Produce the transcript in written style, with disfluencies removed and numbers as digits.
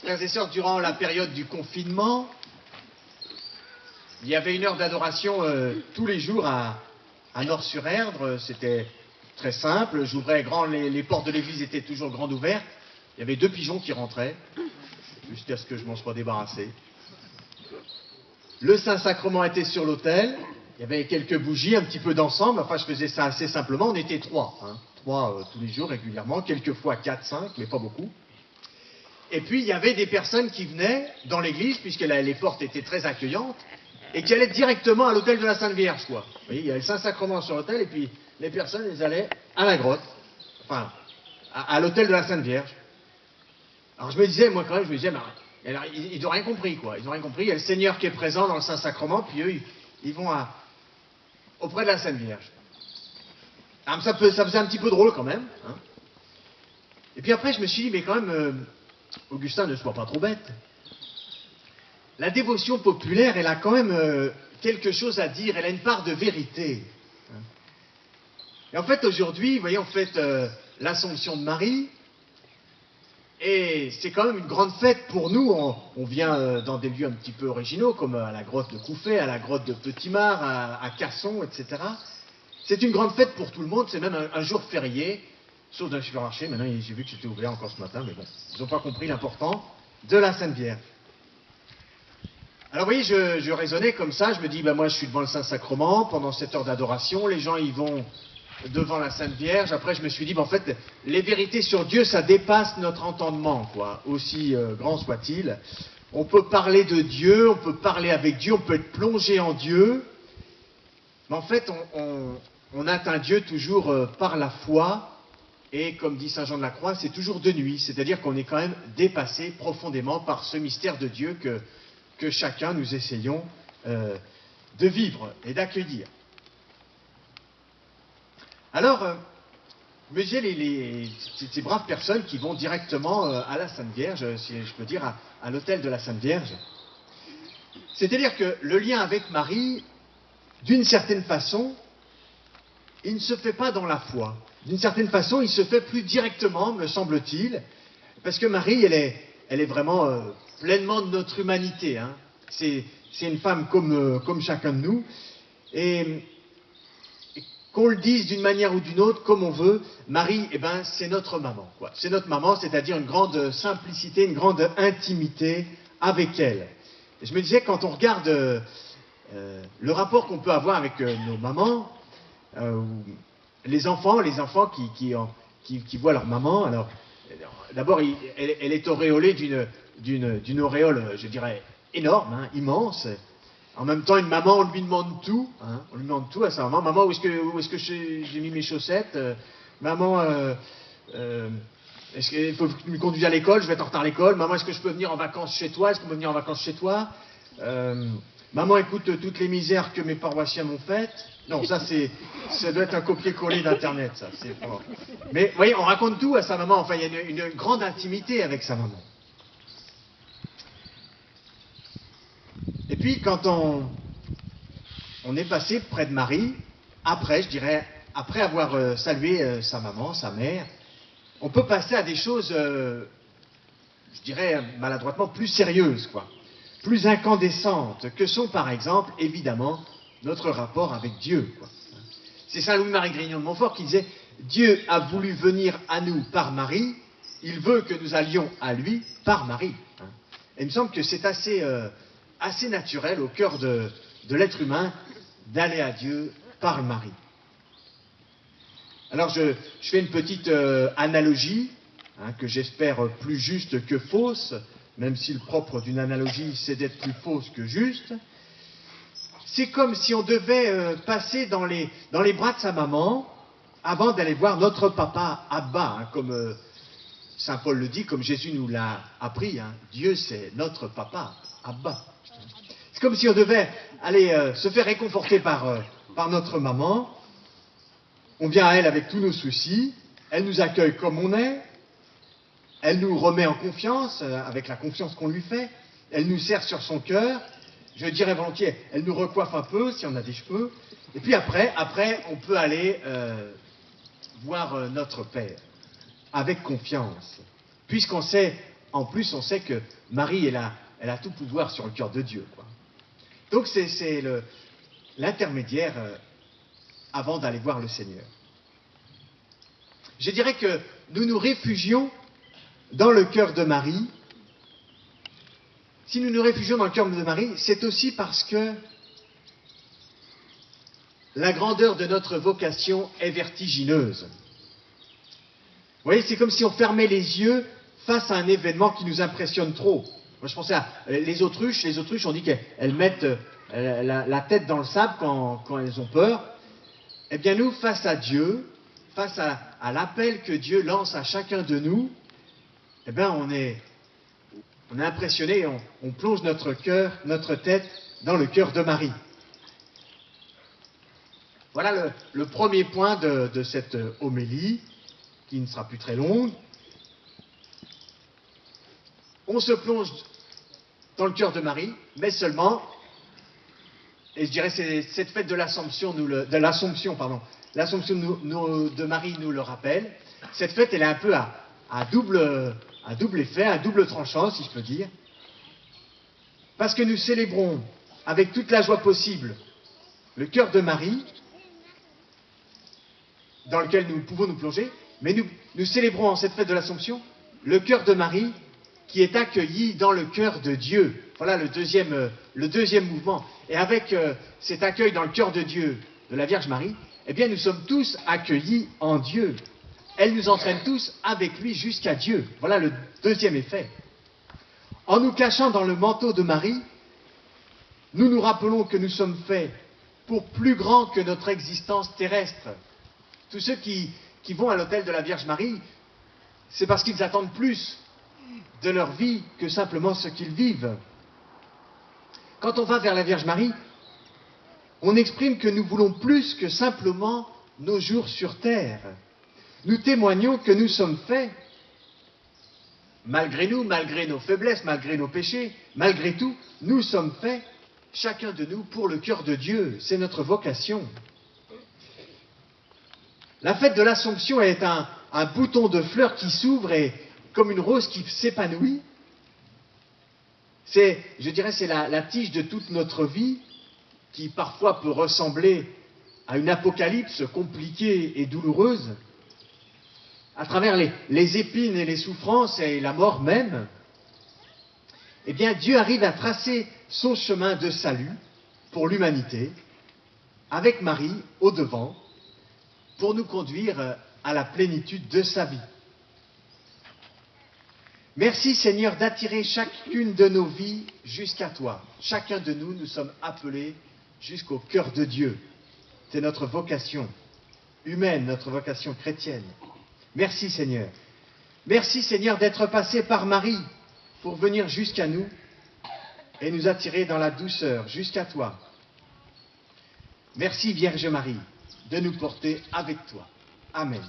Frères et sœurs, durant la période du confinement, il y avait une heure d'adoration tous les jours à Nord-sur-Erdre. C'était très simple. J'ouvrais grand, les portes de l'église étaient toujours grandes ouvertes. Il y avait 2 pigeons qui rentraient, jusqu'à ce que je m'en sois débarrassé. Le Saint-Sacrement était sur l'autel. Il y avait quelques bougies, un petit peu d'encens. Enfin, je faisais ça assez simplement. On était 3. 3 tous les jours, régulièrement. Quelquefois 4, 5, mais pas beaucoup. Et puis, il y avait des personnes qui venaient dans l'église, puisque les portes étaient très accueillantes, et qui allaient directement à l'autel de la Sainte Vierge, quoi. Vous voyez, il y avait le Saint-Sacrement sur l'autel, et puis les personnes, elles allaient à la grotte, enfin, à l'autel de la Sainte Vierge. Alors je me disais, moi quand même, ils n'ont rien compris, quoi. Ils n'ont rien compris. Il y a le Seigneur qui est présent dans le Saint-Sacrement, puis eux, ils vont auprès de la Sainte Vierge. Alors ça faisait un petit peu drôle quand même. Hein. Et puis après, je me suis dit, mais quand même, Augustin, ne sois pas trop bête. La dévotion populaire, elle a quand même quelque chose à dire, elle a une part de vérité. Hein. Et en fait, aujourd'hui, vous voyez, on fête l'Assomption de Marie, et c'est quand même une grande fête pour nous. On vient dans des lieux un petit peu originaux, comme à la grotte de Couffet, à la grotte de Petit-Mar, à Casson, etc. C'est une grande fête pour tout le monde, c'est même un jour férié, sauf dans le supermarché. Maintenant, j'ai vu que c'était ouvert encore ce matin, mais bon, ils n'ont pas compris l'important de la Sainte Vierge. Alors vous voyez, je raisonnais comme ça, je me dis, ben moi je suis devant le Saint-Sacrement, pendant cette heure d'adoration, les gens ils vont devant la Sainte Vierge. Après je me suis dit, ben, en fait, les vérités sur Dieu, ça dépasse notre entendement, quoi, aussi grand soit-il. On peut parler de Dieu, on peut parler avec Dieu, on peut être plongé en Dieu, mais en fait on atteint Dieu toujours par la foi, et comme dit Saint Jean de la Croix, c'est toujours de nuit, c'est-à-dire qu'on est quand même dépassé profondément par ce mystère de Dieu que chacun nous essayons de vivre et d'accueillir. Alors, je me disais, ces braves personnes qui vont directement à la Sainte Vierge, si je peux dire, à l'autel de la Sainte Vierge, c'est-à-dire que le lien avec Marie, d'une certaine façon, il ne se fait pas dans la foi. D'une certaine façon, il se fait plus directement, me semble-t-il, parce que Marie, elle est vraiment pleinement de notre humanité. Hein. C'est une femme comme chacun de nous. Et qu'on le dise d'une manière ou d'une autre, comme on veut, Marie, eh ben, c'est notre maman. C'est notre maman, c'est-à-dire une grande simplicité, une grande intimité avec elle. Et je me disais, quand on regarde le rapport qu'on peut avoir avec nos mamans, les enfants qui voient leur maman, alors d'abord, elle est auréolée d'une auréole, je dirais, énorme, hein, immense. En même temps, une maman, on lui demande tout. Hein, on lui demande tout à sa maman. Maman, où est-ce que j'ai mis mes chaussettes? Maman, est-ce qu'il faut que tu me conduises à l'école? Je vais être en retard à l'école. Maman, est-ce que je peux venir en vacances chez toi? Est-ce qu'on peut venir en vacances chez toi? Maman, écoute toutes les misères que mes paroissiens m'ont faites. Non, ça doit être un copier-coller d'Internet, ça. Pas... Mais vous voyez, on raconte tout à sa maman. Enfin, il y a une grande intimité avec sa maman. Et puis, quand on est passé près de Marie, après, je dirais, après avoir salué sa maman, sa mère, on peut passer à des choses, je dirais, maladroitement, plus sérieuses, quoi, plus incandescentes, que sont, par exemple, évidemment, notre rapport avec Dieu, quoi. C'est Saint Louis-Marie Grignon de Montfort qui disait « Dieu a voulu venir à nous par Marie, il veut que nous allions à lui par Marie. » Et il me semble que c'est assez naturel au cœur de l'être humain d'aller à Dieu par Marie. Alors je fais une petite analogie, hein, que j'espère plus juste que fausse, même si le propre d'une analogie c'est d'être plus fausse que juste. C'est comme si on devait passer dans les bras de sa maman avant d'aller voir notre papa Abba, hein, comme Saint Paul le dit, comme Jésus nous l'a appris. Hein, Dieu c'est notre papa Abba. C'est comme si on devait aller se faire réconforter par notre maman. On vient à elle avec tous nos soucis, elle nous accueille comme on est, elle nous remet en confiance, avec la confiance qu'on lui fait, elle nous serre sur son cœur, je dirais volontiers, elle nous recoiffe un peu si on a des cheveux, et puis après on peut aller voir notre Père, avec confiance, puisqu'on sait, en plus on sait que Marie, elle a tout pouvoir sur le cœur de Dieu, quoi. Donc c'est l'intermédiaire avant d'aller voir le Seigneur. Je dirais que nous nous réfugions dans le cœur de Marie. Si nous nous réfugions dans le cœur de Marie, c'est aussi parce que la grandeur de notre vocation est vertigineuse. Vous voyez, c'est comme si on fermait les yeux face à un événement qui nous impressionne trop. Moi, je pensais à les autruches. Les autruches, on dit qu'elles mettent la tête dans le sable quand elles ont peur. Eh bien, nous, face à Dieu, face à l'appel que Dieu lance à chacun de nous, eh bien, on est impressionné, on plonge notre cœur, notre tête dans le cœur de Marie. Voilà le premier point de cette homélie, qui ne sera plus très longue. On se plonge dans le cœur de Marie, mais seulement, et je dirais c'est cette fête de l'Assomption, l'Assomption de Marie nous le rappelle. Cette fête, elle est un peu à double effet, à double tranchant, si je peux dire, parce que nous célébrons avec toute la joie possible le cœur de Marie, dans lequel nous pouvons nous plonger, mais nous célébrons en cette fête de l'Assomption le cœur de Marie qui est accueilli dans le cœur de Dieu. Voilà le deuxième mouvement. Et avec cet accueil dans le cœur de Dieu de la Vierge Marie, eh bien nous sommes tous accueillis en Dieu. Elle nous entraîne tous avec lui jusqu'à Dieu. Voilà le deuxième effet. En nous cachant dans le manteau de Marie, nous nous rappelons que nous sommes faits pour plus grand que notre existence terrestre. Tous ceux qui vont à l'autel de la Vierge Marie, c'est parce qu'ils attendent plus de leur vie que simplement ce qu'ils vivent. Quand on va vers la Vierge Marie, on exprime que nous voulons plus que simplement nos jours sur terre. Nous témoignons que nous sommes faits, malgré nous, malgré nos faiblesses, malgré nos péchés, malgré tout, nous sommes faits, chacun de nous, pour le cœur de Dieu. C'est notre vocation. La fête de l'Assomption est un bouton de fleurs qui s'ouvre et comme une rose qui s'épanouit. Je dirais, c'est la tige de toute notre vie qui parfois peut ressembler à une apocalypse compliquée et douloureuse. À travers les épines et les souffrances et la mort même, eh bien Dieu arrive à tracer son chemin de salut pour l'humanité, avec Marie au devant, pour nous conduire à la plénitude de sa vie. Merci Seigneur d'attirer chacune de nos vies jusqu'à toi. Chacun de nous, nous sommes appelés jusqu'au cœur de Dieu. C'est notre vocation humaine, notre vocation chrétienne. Merci Seigneur. Merci Seigneur d'être passé par Marie pour venir jusqu'à nous et nous attirer dans la douceur jusqu'à toi. Merci Vierge Marie de nous porter avec toi. Amen.